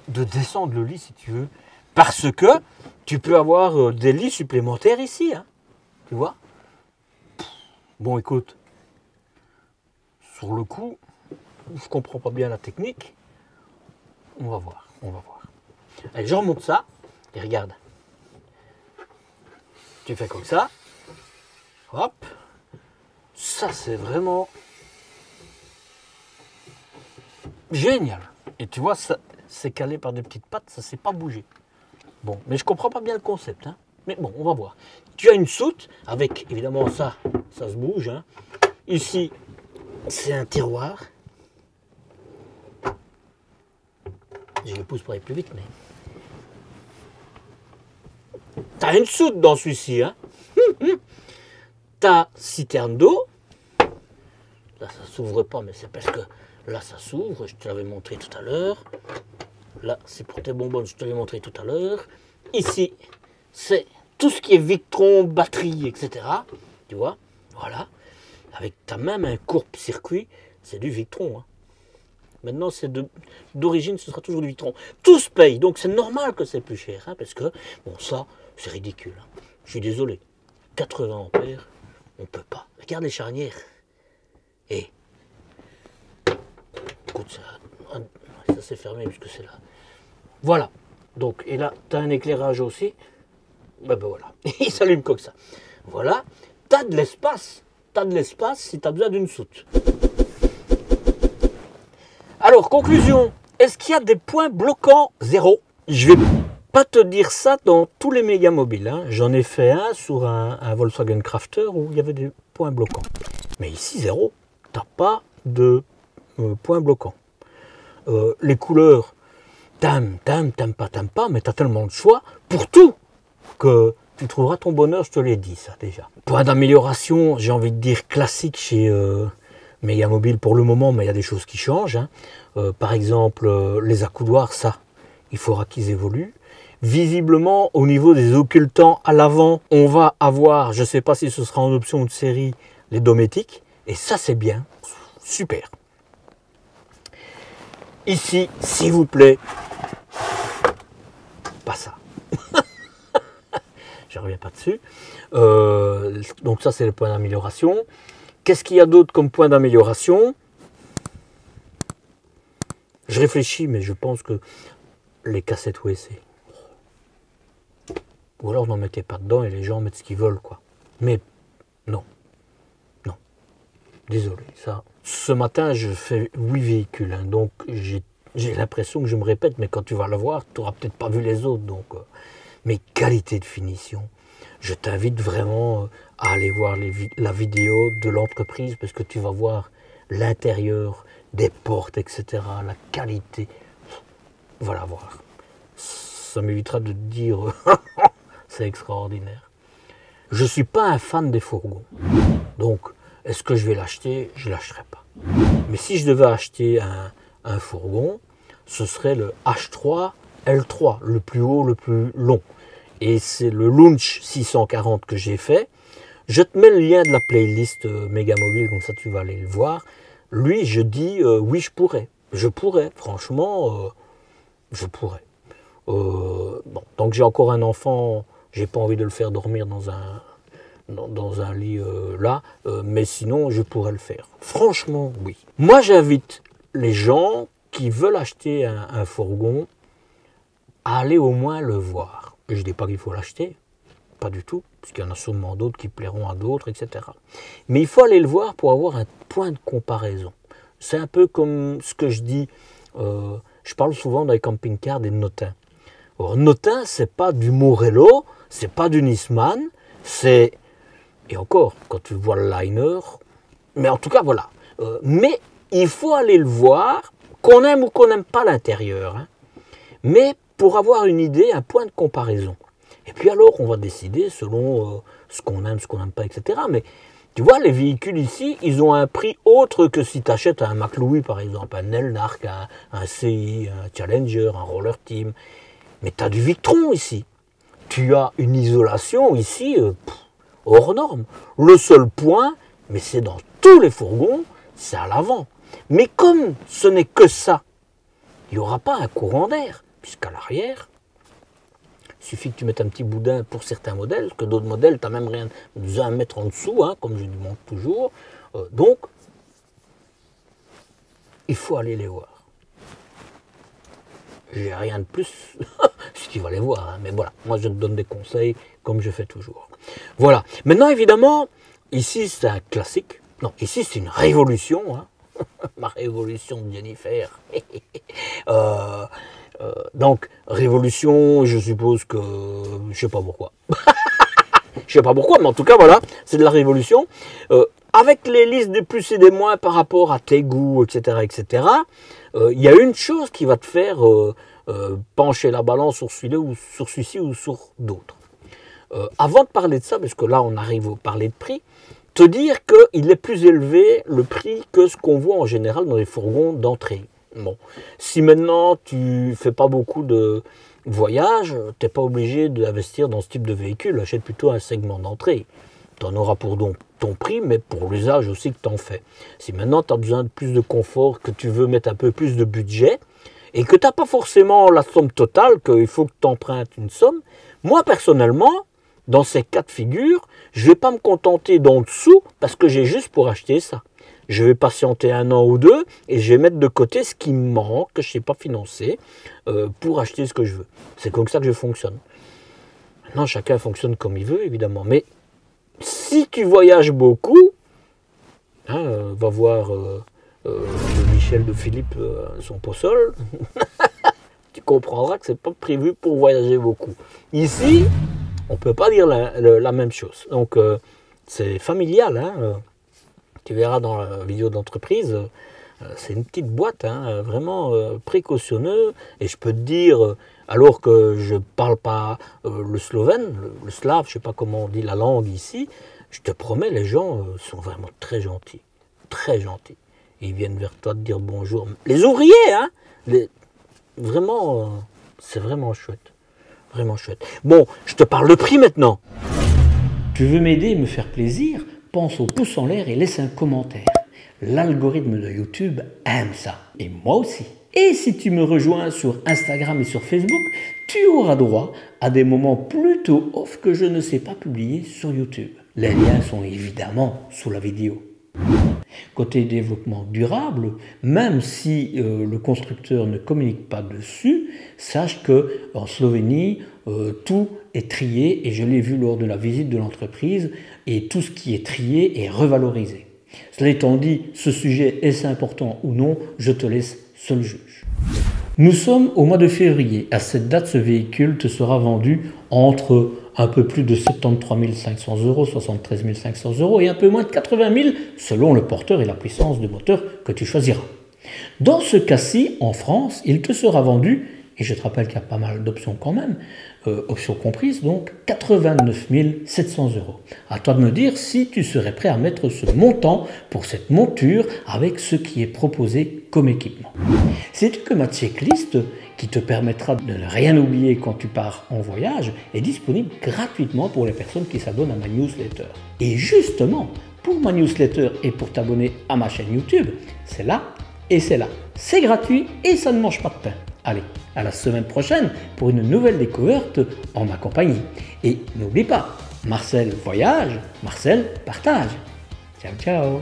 de descendre le lit si tu veux. Parce que Tu peux avoir des lits supplémentaires ici, hein, tu vois. Bon, écoute, sur le coup, je comprends pas bien la technique. On va voir, on va voir. Allez, je remonte ça et regarde. Tu fais comme ça. Hop. Ça, c'est vraiment génial. Et tu vois, ça, c'est calé par des petites pattes, ça ne s'est pas bougé. Bon, mais je comprends pas bien le concept, hein. Mais bon, on va voir. Tu as une soute avec, évidemment, ça se bouge, hein. Ici, c'est un tiroir. Je le pousse pour aller plus vite, mais... T'as une soute dans celui-ci, hein. Ta citerne d'eau. Là, ça s'ouvre pas, mais c'est parce que là, ça s'ouvre. Je te l'avais montré tout à l'heure. Là, c'est pour tes bonbonnes, je te l'ai montré tout à l'heure. Ici, c'est tout ce qui est Victron, batterie, etc. Tu vois, voilà. Avec ta même un court-circuit, c'est du Victron, hein. Maintenant, c'est d'origine, ce sera toujours du Victron. Tout se paye, donc c'est normal que c'est plus cher, hein, parce que, bon, ça, c'est ridicule, hein. Je suis désolé. 80 ampères, on peut pas. Regarde les charnières. Et, écoute, ça s'est fermé puisque c'est là. Voilà. Donc, et là, tu as un éclairage aussi. Ben voilà. Il s'allume comme ça. Voilà. Tu as de l'espace. Tu as de l'espace si tu as besoin d'une soute. Alors, conclusion. Est-ce qu'il y a des points bloquants? Zéro. Je vais pas te dire ça dans tous les méga mobiles, hein. J'en ai fait un sur un Volkswagen Crafter où il y avait des points bloquants. Mais ici, zéro. Tu n'as pas de points bloquants. Les couleurs, t'aimes pas, mais tu as tellement de choix pour tout que tu trouveras ton bonheur, je te l'ai dit ça déjà. Point d'amélioration, j'ai envie de dire classique chez Megamobile pour le moment, mais il y a des choses qui changent, hein. Par exemple, les accoudoirs, ça, il faudra qu'ils évoluent. Visiblement, au niveau des occultants à l'avant, on va avoir, je ne sais pas si ce sera en option de série, les dométiques. Et ça, c'est bien. Super. Ici, s'il vous plaît, pas ça. Je ne reviens pas dessus. Donc ça, c'est le point d'amélioration. Qu'est-ce qu'il y a d'autre comme point d'amélioration? Je réfléchis, mais je pense que les cassettes USB. Ou alors n'en mettez pas dedans et les gens mettent ce qu'ils veulent, quoi. Mais non. Non. Désolé, ça. Ce matin, je fais 8 véhicules, hein, donc j'ai l'impression que je me répète, mais quand tu vas le voir, tu n'auras peut-être pas vu les autres. Donc, mais qualité de finition. Je t'invite vraiment à aller voir la vidéo de l'entreprise parce que tu vas voir l'intérieur des portes, etc. La qualité. Voilà, voir. Ça m'évitera de te dire c'est extraordinaire. Je ne suis pas un fan des fourgons. Donc, est-ce que je vais l'acheter? Je ne l'achèterai pas. Mais si je devais acheter un fourgon, ce serait le H3 L3, le plus haut, le plus long. Et c'est le Launch 640 que j'ai fait. Je te mets le lien de la playlist Megamobile, comme ça tu vas aller le voir. Lui, je dis oui, je pourrais. Je pourrais, franchement, je pourrais. Bon, tant que j'ai encore un enfant, j'ai pas envie de le faire dormir dans un lit là, mais sinon je pourrais le faire. Franchement, oui. Moi, j'invite les gens qui veulent acheter un fourgon à aller au moins le voir. Je ne dis pas qu'il faut l'acheter, pas du tout, parce qu'il y en a sûrement d'autres qui plairont à d'autres, etc. Mais il faut aller le voir pour avoir un point de comparaison. C'est un peu comme ce que je dis, je parle souvent dans les camping-cars des Notins. Or, Notin, c'est pas du Morello, c'est pas du Nisman, c'est... Et encore, quand tu vois le liner, mais en tout cas, voilà. Mais il faut aller le voir, qu'on aime ou qu'on n'aime pas l'intérieur, hein. Mais pour avoir une idée, un point de comparaison. Et puis alors, on va décider selon ce qu'on aime, ce qu'on n'aime pas, etc. Mais tu vois, les véhicules ici, ils ont un prix autre que si tu achètes un McLouis, par exemple, un Elnark, un CI, un Challenger, un Roller Team. Mais tu as du Victron ici. Tu as une isolation ici hors norme. Le seul point, mais c'est dans tous les fourgons, c'est à l'avant. Mais comme ce n'est que ça, il n'y aura pas un courant d'air, puisqu'à l'arrière, Il suffit que tu mettes un petit boudin pour certains modèles, que d'autres modèles, tu n'as même rien besoin de mettre en dessous, hein, comme je demande toujours. Donc, il faut aller les voir. J'ai rien de plus, si tu vas les voir, hein, mais voilà, moi je te donne des conseils comme je fais toujours. Voilà, maintenant évidemment, ici c'est un classique, non, ici c'est une révolution, hein. Ma révolution de Jennifer. Donc, révolution, je suppose que, je sais pas pourquoi. Je sais pas pourquoi, mais en tout cas, voilà, c'est de la révolution. Avec les listes des plus et des moins par rapport à tes goûts, etc., etc., il y a une chose qui va te faire pencher la balance sur celui-là ou sur celui-ci ou sur d'autres. Avant de parler de ça, parce que là, on arrive au parler de prix, te dire qu'il est plus élevé le prix que ce qu'on voit en général dans les fourgons d'entrée. Bon, si maintenant tu fais pas beaucoup de voyages, tu n'es pas obligé d'investir dans ce type de véhicule, achète plutôt un segment d'entrée. Tu en auras pour donc ton prix, mais pour l'usage aussi que tu en fais. Si maintenant tu as besoin de plus de confort, que tu veux mettre un peu plus de budget, et que tu n'as pas forcément la somme totale, qu'il faut que tu empruntes une somme, moi personnellement, dans ces cas de figure, je ne vais pas me contenter d'en dessous parce que j'ai juste pour acheter ça. Je vais patienter 1 an ou 2 et je vais mettre de côté ce qui me manque, que je ne sais pas financer, pour acheter ce que je veux. C'est comme ça que je fonctionne. Maintenant, chacun fonctionne comme il veut, évidemment. Mais si tu voyages beaucoup, hein, va voir le Michel de Philippe, son possol, tu comprendras que ce n'est pas prévu pour voyager beaucoup. Ici, on ne peut pas dire la même chose. Donc, c'est familial. Hein. Tu verras dans la vidéo d'entreprise, c'est une petite boîte, hein, vraiment précautionneux. Et je peux te dire, alors que je ne parle pas le slovène, le slave, je ne sais pas comment on dit la langue ici, je te promets, les gens sont vraiment très gentils. Très gentils. Ils viennent vers toi te dire bonjour. Les ouvriers, hein, vraiment, c'est vraiment chouette. Vraiment chouette. Bon, je te parle de prix maintenant. Tu veux m'aider et me faire plaisir? Pense au pouce en l'air et laisse un commentaire. L'algorithme de YouTube aime ça. Et moi aussi. Et si tu me rejoins sur Instagram et sur Facebook, tu auras droit à des moments plutôt off que je ne sais pas publier sur YouTube. Les liens sont évidemment sous la vidéo. Côté développement durable, même si le constructeur ne communique pas dessus, sache qu'en Slovénie, tout est trié et je l'ai vu lors de la visite de l'entreprise et tout ce qui est trié est revalorisé. Cela étant dit, ce sujet est-ce important ou non, je te laisse seul juge. Nous sommes au mois de février. À cette date, ce véhicule te sera vendu entre un peu plus de 73 500 €, 73 500 € et un peu moins de 80 000 selon le porteur et la puissance de moteur que tu choisiras. Dans ce cas-ci, en France, il te sera vendu, et je te rappelle qu'il y a pas mal d'options quand même, options comprises, donc 89 700 €. À toi de me dire si tu serais prêt à mettre ce montant pour cette monture avec ce qui est proposé comme équipement. Sais-tu que ma checklist, qui te permettra de ne rien oublier quand tu pars en voyage, est disponible gratuitement pour les personnes qui s'abonnent à ma newsletter. Et justement, pour ma newsletter et pour t'abonner à ma chaîne YouTube, c'est là et c'est là. C'est gratuit et ça ne mange pas de pain. Allez, à la semaine prochaine pour une nouvelle découverte en ma compagnie. Et n'oublie pas, Marcel voyage, Marcel partage. Ciao, ciao.